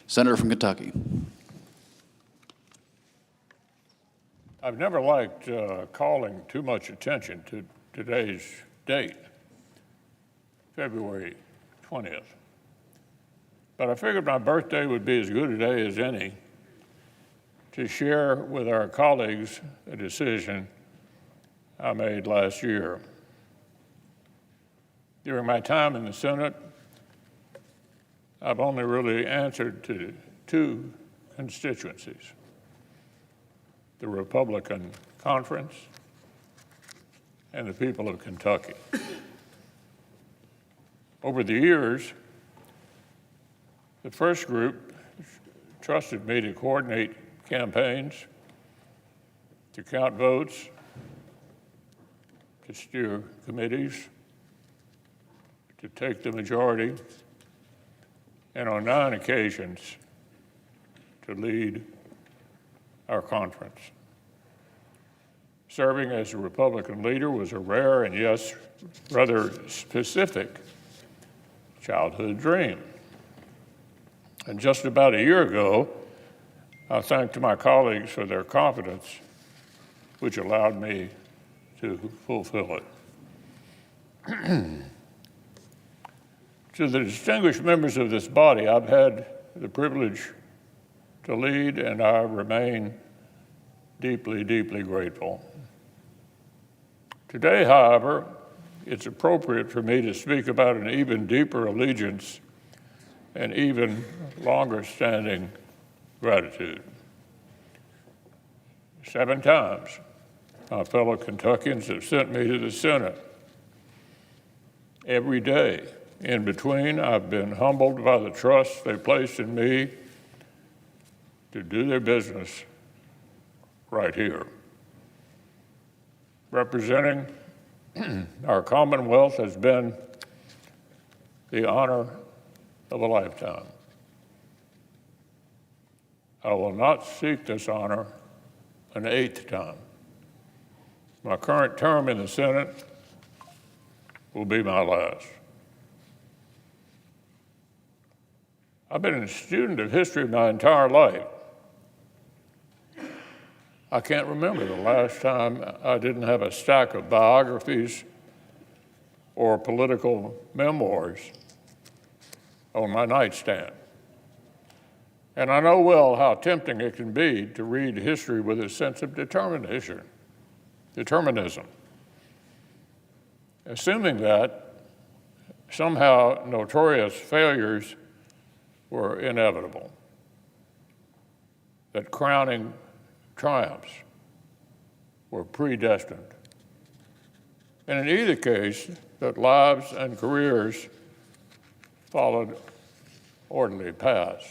Senator from Kentucky. I've never liked calling too much attention to today's date, February 20th. But I figured my birthday would be as good a day as any to share with our colleagues a decision I made last year. During my time in the Senate, I've only really answered to two constituencies: the Republican Conference and the people of Kentucky. Over the years, the first group trusted me to coordinate campaigns, to count votes, to steer committees, to take the majority, and on 9 occasions, to lead our conference. Serving as a Republican leader was a rare and, yes, rather specific childhood dream. And just about a year ago, I thanked my colleagues for their confidence, which allowed me to fulfill it. To the distinguished members of this body, I've had the privilege to lead, and I remain deeply, deeply grateful. Today, however, it's appropriate for me to speak about an even deeper allegiance and even longer-standing gratitude. 7 times, my fellow Kentuckians have sent me to the Senate. Every day in between, I've been humbled by the trust they placed in me to do their business right here. Representing our Commonwealth has been the honor of a lifetime. I will not seek this honor an 8th time. My current term in the Senate will be my last. I've been a student of history my entire life. I can't remember the last time I didn't have a stack of biographies or political memoirs on my nightstand. And I know well how tempting it can be to read history with a sense of determinism. Assuming that somehow notorious failures were inevitable, that crowning triumphs were predestined, and in either case, that lives and careers followed orderly paths.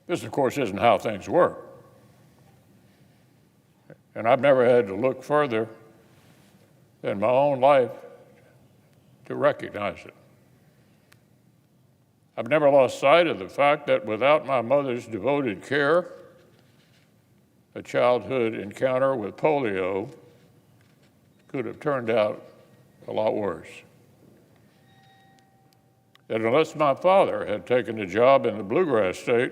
This, of course, isn't how things work. And I've never had to look further than my own life to recognize it. I've never lost sight of the fact that without my mother's devoted care, a childhood encounter with polio could have turned out a lot worse. That unless my father had taken a job in the bluegrass state,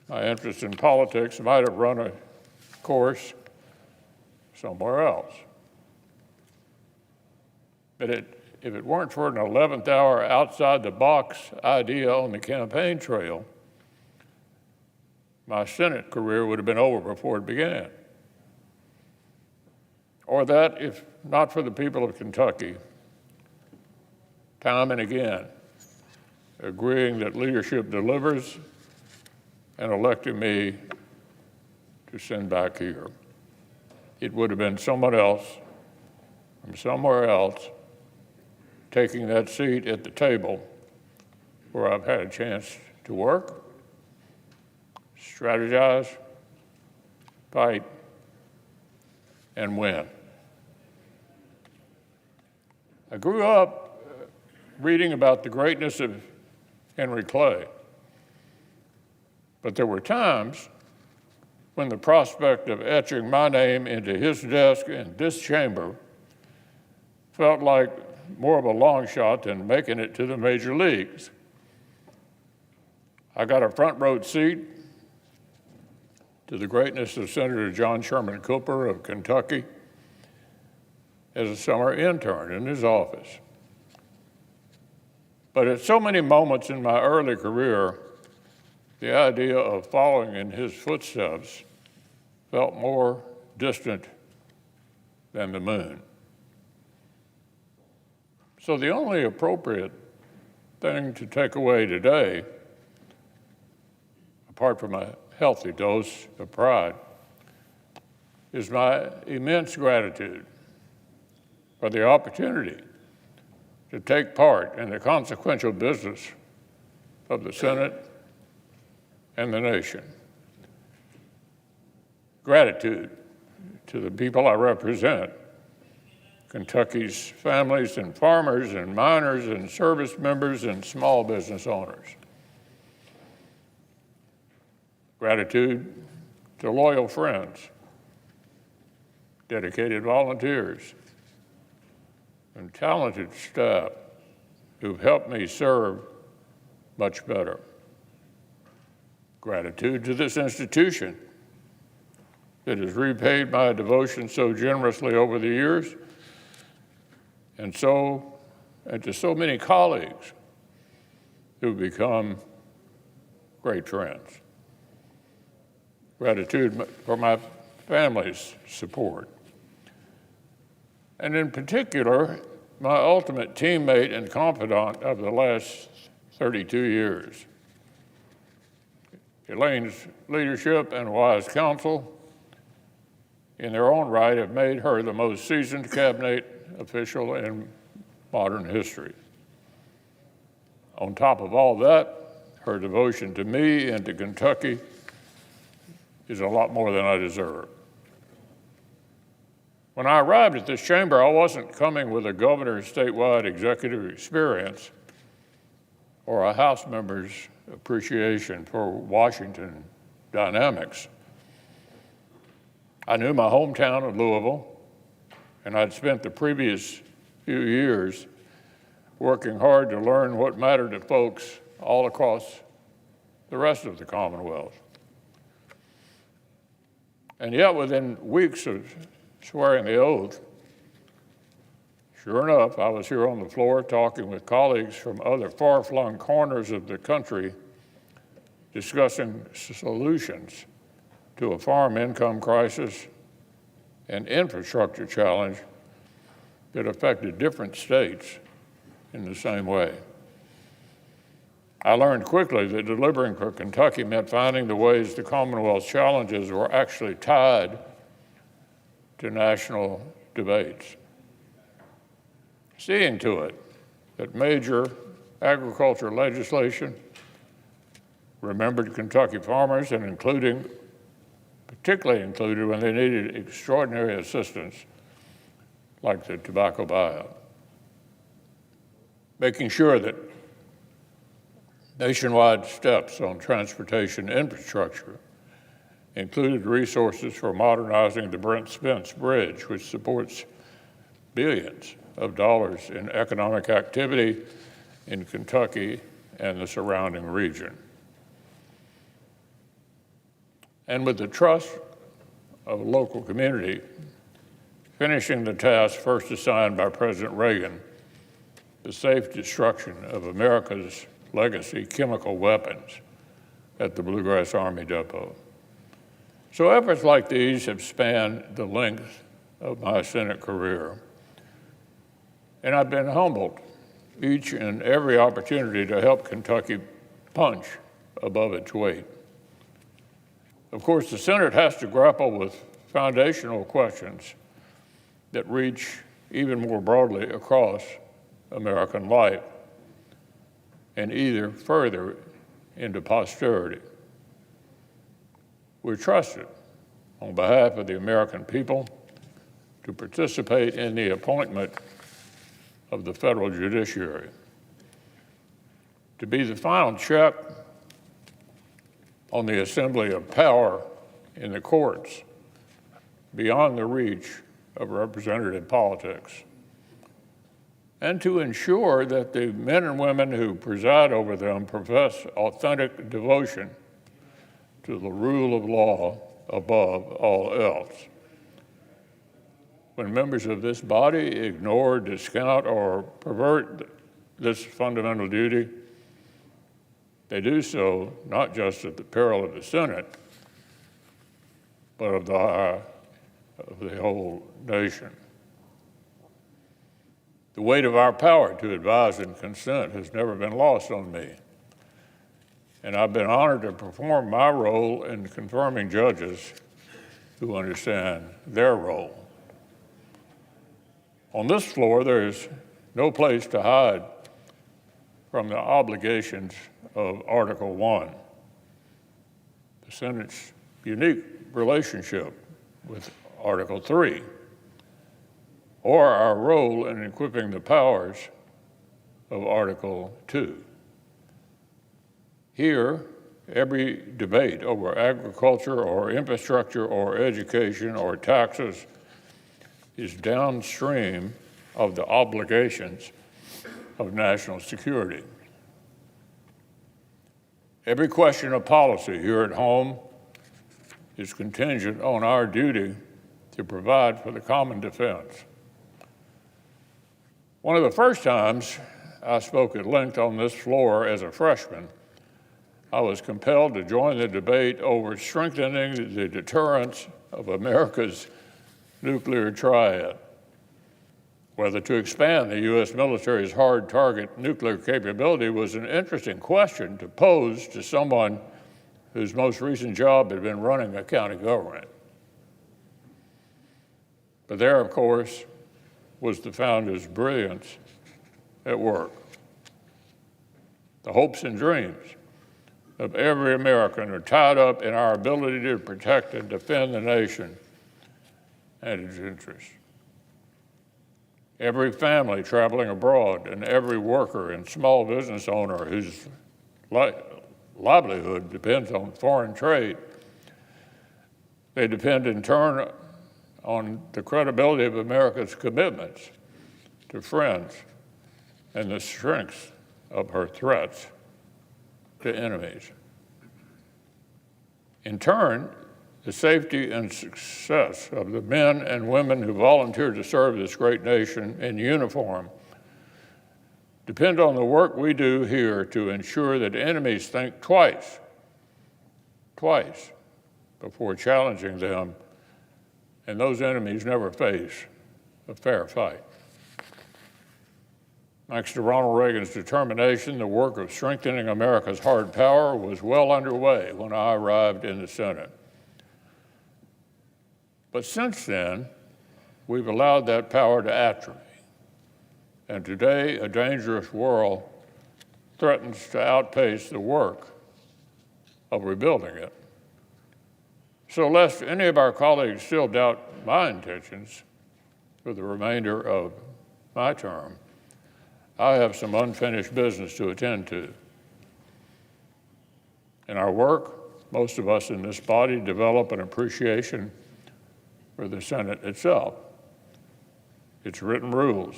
my interest in politics might have run a course somewhere else. But if it weren't for an 11th hour outside-the-box idea on the campaign trail, my Senate career would have been over before it began. Or that, if not for the people of Kentucky, time and again, agreeing that leadership delivers and electing me to send back here, it would have been someone else from somewhere else taking that seat at the table where I've had a chance to work, strategize, fight, and win. I grew up reading about the greatness of Henry Clay, but there were times when the prospect of etching my name into his desk in this chamber felt like more of a long shot than making it to the major leagues. I got a front row seat to the greatness of Senator John Sherman Cooper of Kentucky as a summer intern in his office. But at so many moments in my early career, the idea of following in his footsteps felt more distant than the moon. So the only appropriate thing to take away today, apart from a healthy dose of pride, is my immense gratitude for the opportunity to take part in the consequential business of the Senate and the nation. Gratitude to the people I represent, Kentucky's families and farmers and miners and service members and small business owners. Gratitude to loyal friends, dedicated volunteers, and talented staff who've helped me serve much better. Gratitude to this institution that has repaid my devotion so generously over the years, and to so many colleagues who've become great friends. Gratitude for my family's support. And in particular, my ultimate teammate and confidant of the last 32 years. Elaine's leadership and wise counsel in their own right have made her the most seasoned cabinet official in modern history. On top of all that, her devotion to me and to Kentucky is a lot more than I deserve. When I arrived at this chamber, I wasn't coming with a governor's statewide executive experience or a House member's appreciation for Washington dynamics. I knew my hometown of Louisville, and I'd spent the previous few years working hard to learn what mattered to folks all across the rest of the Commonwealth. And yet, within weeks of swearing the oath, sure enough, I was here on the floor talking with colleagues from other far-flung corners of the country, discussing solutions to a farm income crisis and infrastructure challenge that affected different states in the same way. I learned quickly that delivering for Kentucky meant finding the ways the Commonwealth's challenges were actually tied to national debates. Seeing to it that major agriculture legislation remembered Kentucky farmers and particularly included when they needed extraordinary assistance, like the tobacco buyout. Making sure that nationwide steps on transportation infrastructure included resources for modernizing the Brent Spence Bridge, which supports billions of dollars in economic activity in Kentucky and the surrounding region. And with the trust of a local community, finishing the task first assigned by President Reagan, the safe destruction of America's legacy chemical weapons at the Bluegrass Army Depot. So efforts like these have spanned the length of my Senate career, and I've been humbled each and every opportunity to help Kentucky punch above its weight. Of course, the Senate has to grapple with foundational questions that reach even more broadly across American life and either further into posterity. We're trusted on behalf of the American people to participate in the appointment of the federal judiciary, to be the final check on the assembly of power in the courts beyond the reach of representative politics, and to ensure that the men and women who preside over them profess authentic devotion to the rule of law above all else. When members of this body ignore, discount, or pervert this fundamental duty, they do so not just at the peril of the Senate, but of the whole nation. The weight of our power to advise and consent has never been lost on me, and I've been honored to perform my role in confirming judges who understand their role. On this floor, there is no place to hide from the obligations of Article 1, the Senate's unique relationship with Article 3, or our role in equipping the powers of Article 2. Here, every debate over agriculture or infrastructure or education or taxes is downstream of the obligations of national security. Every question of policy here at home is contingent on our duty to provide for the common defense. One of the first times I spoke at length on this floor as a freshman, I was compelled to join the debate over strengthening the deterrence of America's nuclear triad. Whether to expand the U.S. military's hard target nuclear capability was an interesting question to pose to someone whose most recent job had been running a county government. But there, of course, was the founder's brilliance at work. The hopes and dreams of every American are tied up in our ability to protect and defend the nation and its interests. Every family traveling abroad and every worker and small business owner whose livelihood depends on foreign trade, they depend in turn on the credibility of America's commitments to friends and the strength of her threats to enemies. In turn, the safety and success of the men and women who volunteer to serve this great nation in uniform depend on the work we do here to ensure that enemies think twice before challenging them, and those enemies never face a fair fight. Thanks to Ronald Reagan's determination, the work of strengthening America's hard power was well underway when I arrived in the Senate. But since then, we've allowed that power to atrophy. And today, a dangerous world threatens to outpace the work of rebuilding it. So lest any of our colleagues still doubt my intentions for the remainder of my term, I have some unfinished business to attend to. In our work, most of us in this body develop an appreciation for the Senate itself, its written rules,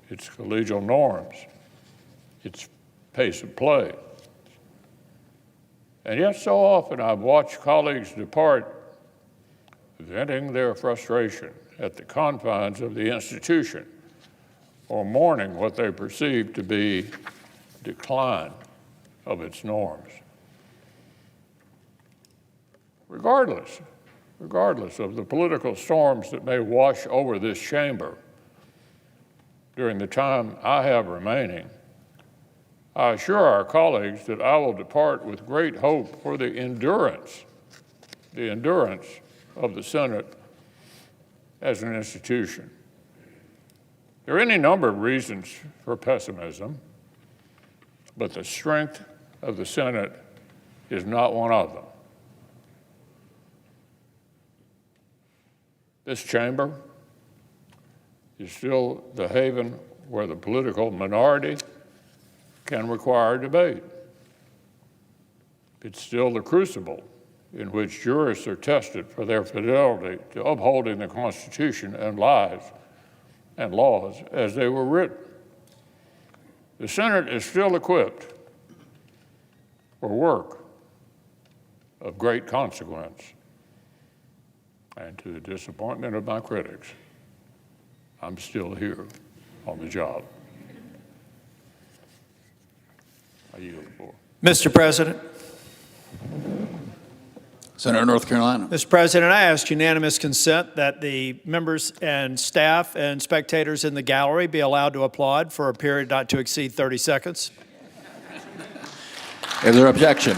its collegial norms, its pace of play. And yet so often I've watched colleagues depart, venting their frustration at the confines of the institution or mourning what they perceive to be decline of its norms. Regardless of the political storms that may wash over this chamber during the time I have remaining, I assure our colleagues that I will depart with great hope for the endurance of the Senate as an institution. There are any number of reasons for pessimism, but the strength of the Senate is not one of them. This chamber is still the haven where the political minority can require debate. It's still the crucible in which jurists are tested for their fidelity to upholding the Constitution and lives and laws as they were written. The Senate is still equipped for work of great consequence. And to the disappointment of my critics, I'm still here on the job. I yield the floor. Mr. President. Senator, North Carolina. Mr. President, I ask unanimous consent that the members and staff and spectators in the gallery be allowed to applaud for a period not to exceed 30 seconds. Is there objection?